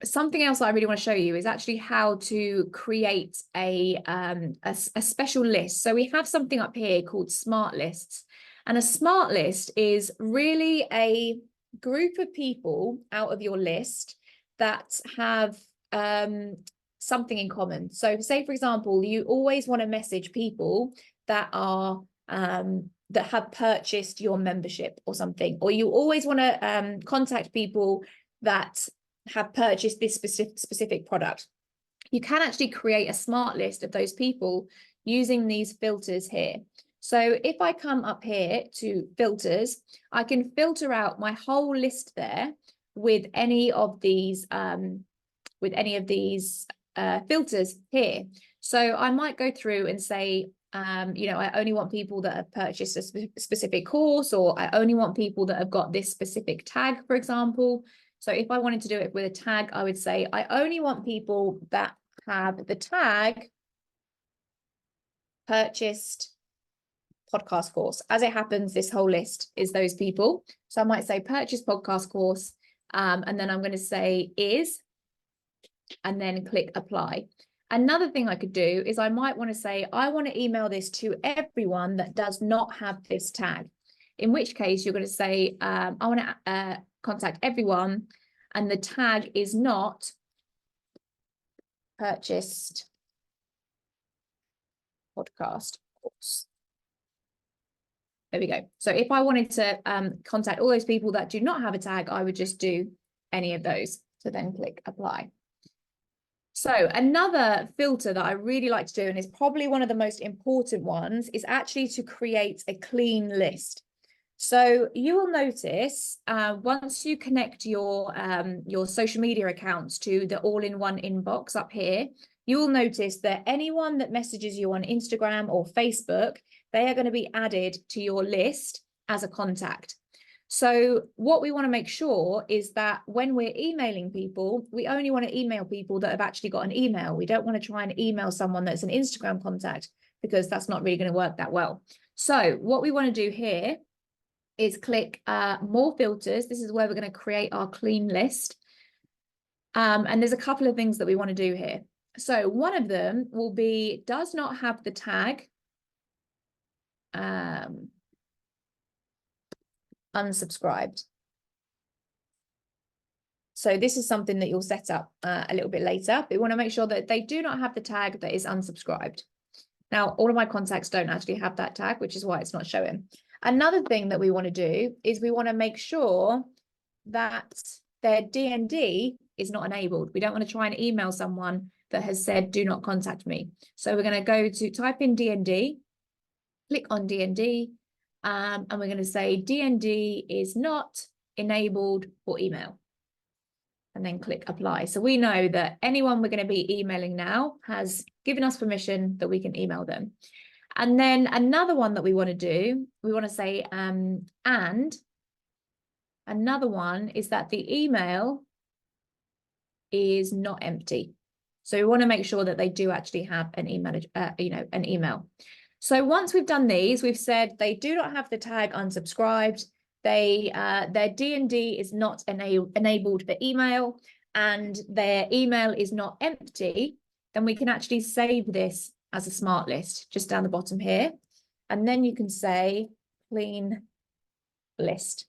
something else that I really want to show you is actually how to create a special list. So we have something up here called smart lists. And a smart list is really a group of people out of your list that have something in common. So say, for example, you always want to message people that are that have purchased your membership or something, or you always want to contact people that have purchased this specific product. You can actually create a smart list of those people using these filters here. So if I come up here to filters, I can filter out my whole list there with any of these filters here. So I might go through and say, you know, I only want people that have purchased a specific course, or I only want people that have got this specific tag, for example. So if I wanted to do it with a tag, I would say, I only want people that have the tag purchased podcast course. As it happens, this whole list is those people. So I might say purchase podcast course, and then I'm going to say is, and then click apply. Another thing I could do is I might want to say, I want to email this to everyone that does not have this tag. In which case you're going to say, I want to contact everyone, and the tag is not purchased podcast course. There we go. So if I wanted to contact all those people that do not have a tag, I would just do any of those. So then click apply. So another filter that I really like to do, and is probably one of the most important ones, is actually to create a clean list. So you will notice once you connect your social media accounts to the all-in-one inbox up here, you will notice that anyone that messages you on Instagram or Facebook, they are going to be added to your list as a contact. So what we want to make sure is that when we're emailing people, we only want to email people that have actually got an email. We don't want to try and email someone that's an Instagram contact, because that's not really going to work that well. So what we want to do here is click more filters. This is where we're going to create our clean list. And there's a couple of things that we want to do here. So one of them will be does not have the tag unsubscribed. So this is something that you'll set up a little bit later, but we want to make sure that they do not have the tag that is unsubscribed. Now, all of my contacts don't actually have that tag, which is why it's not showing. Another thing that we want to do is we want to make sure that their DND is not enabled. We don't want to try and email someone that has said, do not contact me. So we're going to go to type in DND, click on DND, and we're going to say DND is not enabled for email, and then click apply. So we know that anyone we're going to be emailing now has given us permission that we can email them. And then another one that we want to do, we want to say, and another one is that the email is not empty. So we want to make sure that they do actually have an email, an email. So once we've done these, we've said they do not have the tag unsubscribed, their DND is not enabled for email, and their email is not empty, then we can actually save this as a smart list just down the bottom here. And then you can say clean list.